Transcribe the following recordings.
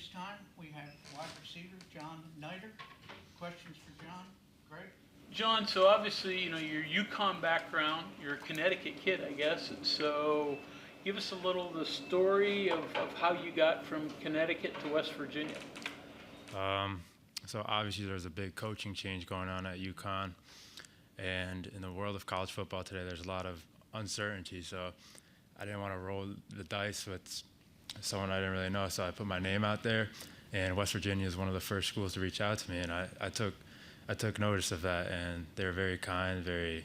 this time, we have wide receiver John Neider. Questions for John? Greg? John, so obviously, your UConn background, you're a Connecticut kid, I guess. So give us a little the story of how you got from Connecticut to West Virginia. So obviously there's a big coaching change going on at UConn. And in the world of college football today, there's a lot of uncertainty. So I didn't want to roll the dice with someone I didn't really know. So I put my name out there. And West Virginia is one of the first schools to reach out to me. And I took notice of that. And they were very kind, very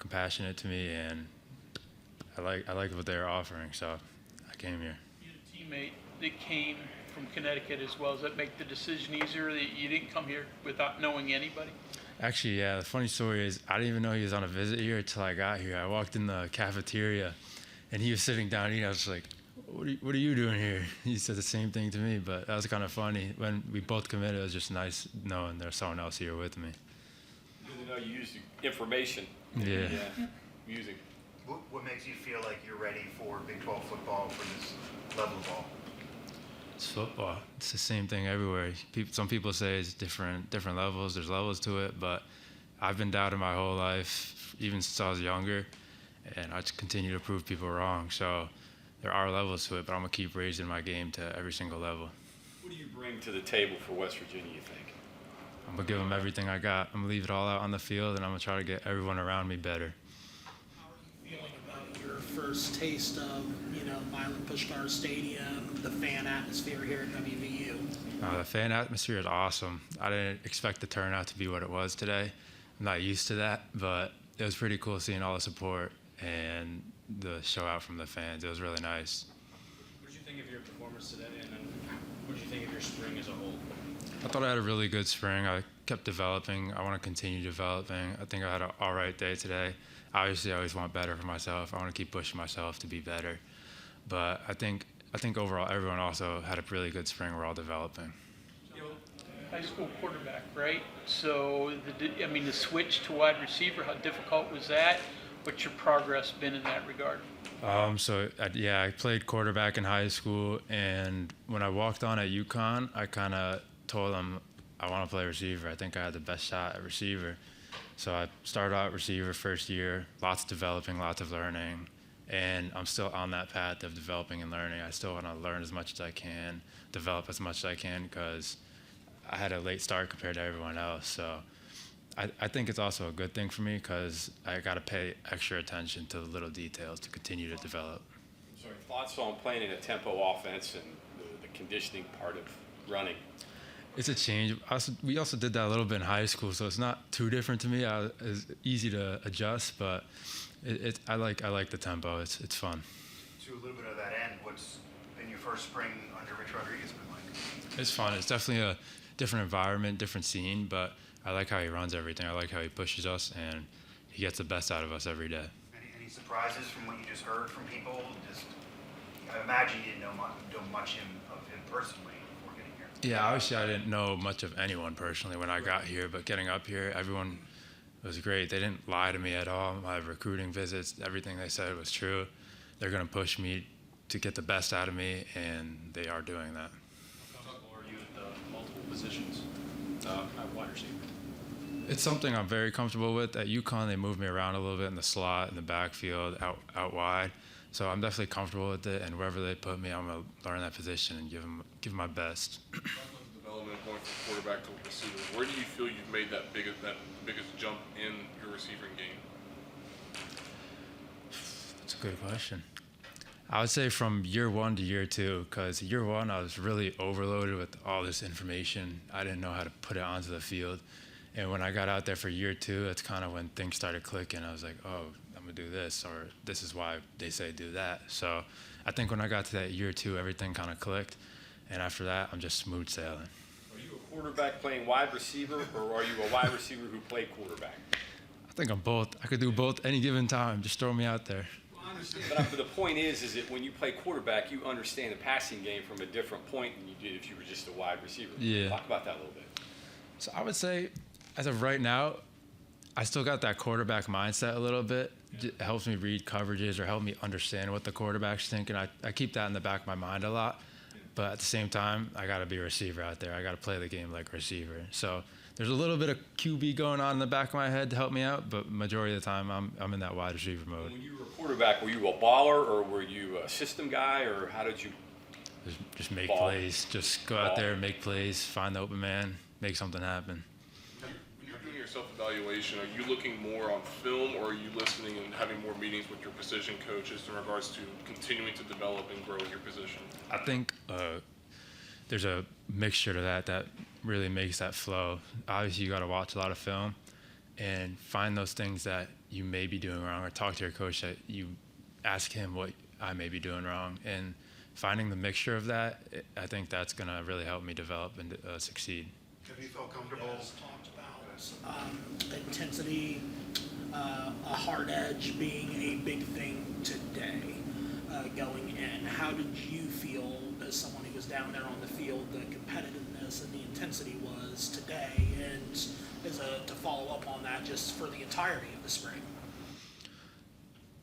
compassionate to me. And I like what they were offering. So I came here. You had a teammate that came from Connecticut as well. Does that make the decision easier that you didn't come here without knowing anybody? Actually, yeah, the funny story is I didn't even know he was on a visit here until I got here. I walked in the cafeteria, and he was sitting down eating. I was like, what are you doing here? He said the same thing to me, but that was kind of funny. When we both committed, it was just nice knowing there's someone else here with me. Good to know you used information. Yeah. Music. What makes you feel like you're ready for Big 12 football, for this level of ball? It's football. It's the same thing everywhere. Some people say it's different levels. There's levels to it, but I've been doubting my whole life, even since I was younger, and I just continue to prove people wrong. So there are levels to it, but I'm going to keep raising my game to every single level. What do you bring to the table for West Virginia, you think? I'm going to give them everything I got. I'm going to leave it all out on the field, and I'm going to try to get everyone around me better. How are you feeling about your first taste of, Milan Pushkar Stadium, the fan atmosphere here at WVU? The fan atmosphere is awesome. I didn't expect the turnout to be what it was today. I'm not used to that, but it was pretty cool seeing all the support and the show out from the fans. It was really nice. What did you think of your performance today, and then what did you think of your spring as a whole? I thought I had a really good spring. I kept developing. I want to continue developing. I think I had an all right day today. Obviously, I always want better for myself. I want to keep pushing myself to be better. But I think overall everyone also had a really good spring. We're all developing. High school quarterback, right? So, the switch to wide receiver, how difficult was that? What's your progress been in that regard? I played quarterback in high school, and when I walked on at UConn, I kind of told them I want to play receiver. I think I had the best shot at receiver. So I started out receiver first year, lots of developing, lots of learning, and I'm still on that path of developing and learning. I still want to learn as much as I can, develop as much as I can, because I had a late start compared to everyone else. So I think it's also a good thing for me because I got to pay extra attention to the little details to continue to develop. Sorry, thoughts on playing in a tempo offense and the conditioning part of running? It's a change. We also did that a little bit in high school, so it's not too different to me. It's easy to adjust, but I like the tempo. It's fun. To a little bit of that end, what's been your first spring under Rich Rodriguez been like? It's fun. It's definitely a different environment, different scene, but I like how he runs everything. I like how he pushes us, and he gets the best out of us every day. Any surprises from what you just heard from people? I imagine you didn't know much of him personally before getting here. Yeah, obviously I didn't know much of anyone personally when I got here, but getting up here, everyone was great. They didn't lie to me at all. My recruiting visits, everything they said was true. They're going to push me to get the best out of me, and they are doing that. How comfortable are you at the multiple positions at wide receiver? It's something I'm very comfortable with. At UConn, they moved me around a little bit in the slot, in the backfield, out wide. So I'm definitely comfortable with it, and wherever they put me, I'm going to learn that position and give my best. Development going from quarterback to receiver. Where do you feel you've made that biggest jump in your receiving game? That's a good question. I would say from year one to year two, because year one I was really overloaded with all this information. I didn't know how to put it onto the field. And when I got out there for year two, that's kind of when things started clicking. I was like, oh, I'm going to do this, or this is why they say do that. So I think when I got to that year two, everything kind of clicked. And after that, I'm just smooth sailing. Are you a quarterback playing wide receiver, or are you a wide receiver who played quarterback? I think I'm both. I could do both any given time. Just throw me out there. Well, I understand. But the point is that when you play quarterback, you understand the passing game from a different point than you did if you were just a wide receiver. Yeah. Talk about that a little bit. So I would say, as of right now, I still got that quarterback mindset a little bit. It helps me read coverages or help me understand what the quarterback's thinking. I keep that in the back of my mind a lot. but at the same time, I got to be a receiver out there. I got to play the game like a receiver. So there's a little bit of QB going on in the back of my head to help me out, but majority of the time, I'm in that wide receiver mode. When you were a quarterback, were you a baller or were you a system guy, or how did you? Just make Ball. plays. Just go out there, make plays, find the open man, make something happen. When you're doing your self-evaluation, are you looking more on film, or are you listening and having more meetings with your position coaches in regards to continuing to develop and grow your position? I think there's a mixture to that really makes that flow. Obviously, you got to watch a lot of film and find those things that you may be doing wrong, or talk to your coach that you ask him what I may be doing wrong. And finding the mixture of that, I think that's going to really help me develop and succeed. Have you felt comfortable? Guys talked about intensity, a hard edge being a big thing today going in. How did you feel as someone who was down there on the field, the competitiveness and the intensity was today, and to follow up on that just for the entirety of the spring?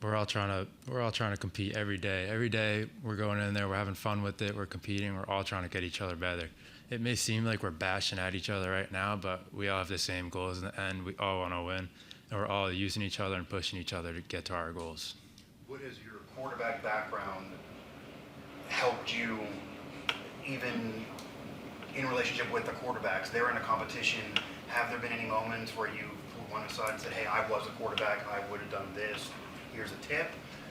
We're all trying to compete every day. Every day we're going in there, we're having fun with it, we're competing, we're all trying to get each other better. It may seem like we're bashing at each other right now, but we all have the same goals in the end. We all want to win, and we're all using each other and pushing each other to get to our goals. What has your quarterback background helped you, even in relationship with the quarterbacks? They're in a competition. Have there been any moments where you went aside and said, hey, I was a quarterback, I would have done this, here's a tip?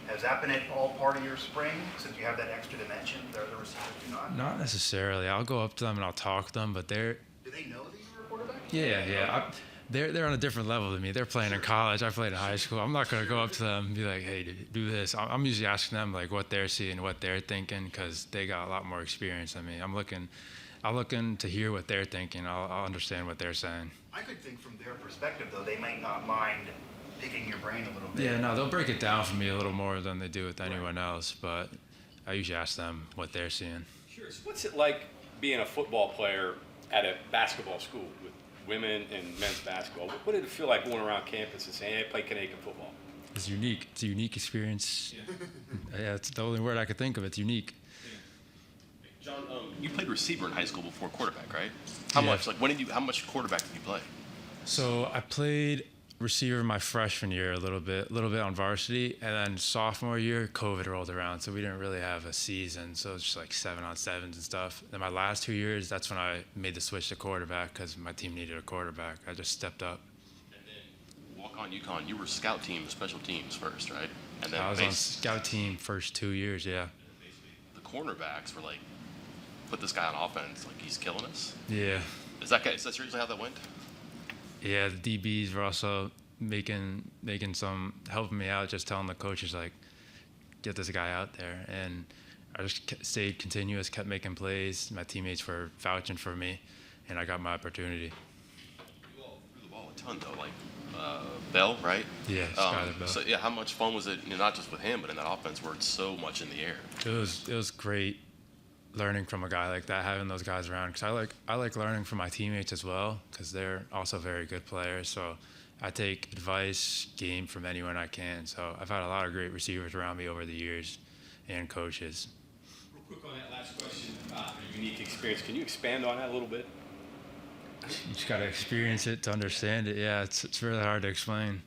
Has that been all part of your spring, since you have that extra dimension the other receivers do not? Not necessarily. I'll go up to them and I'll talk to them, but Do they know that you were a quarterback? yeah. They're on a different level than me. They're playing in college. I played in high school. I'm not going to go up to them and be like, hey, do this. I'm usually asking them like what they're seeing, what they're thinking, because they got a lot more experience than me. I'm looking to hear what they're thinking. I'll understand what they're saying. I could think from their perspective, though, they might not mind picking your brain a little bit. Yeah, no, they'll break it down for me a little more than they do with anyone else, but I usually ask them what they're seeing. Sure. So what's it like being a football player at a basketball school with women and men's basketball? What did it feel like going around campus and saying, hey, I play Canadian football? It's unique. It's a unique experience. Yeah, it's the only word I could think of. It's unique. John, you played receiver in high school before quarterback, right? How Yeah. much? Like, how much quarterback did you play? So I played receiver my freshman year a little bit on varsity, and then sophomore year, COVID rolled around, so we didn't really have a season, so it's just like 7-on-7s and stuff. Then my last 2 years, that's when I made the switch to quarterback because my team needed a quarterback. I just stepped up. And then walk on UConn. You were scout team, special teams first, right? And then I was on scout team first 2 years, yeah. the cornerbacks were like, put this guy on offense, like he's killing us. Yeah. Is that seriously how that went? Yeah, the DBs were also making helping me out, just telling the coaches like, get this guy out there, and I just stayed continuous, kept making plays. My teammates were vouching for me, and I got my opportunity. You all threw the ball a ton though, like Bell, right? Yeah, Skyler Bell. So yeah, how much fun was it? Not just with him, but in that offense where it's so much in the air. It was great learning from a guy like that, having those guys around, because I like learning from my teammates as well, because they're also very good players. So I take advice, game from anyone I can. So I've had a lot of great receivers around me over the years, and coaches. Real quick on that last question, a unique experience. Can you expand on that a little bit? You just got to experience it to understand it. Yeah, it's really hard to explain.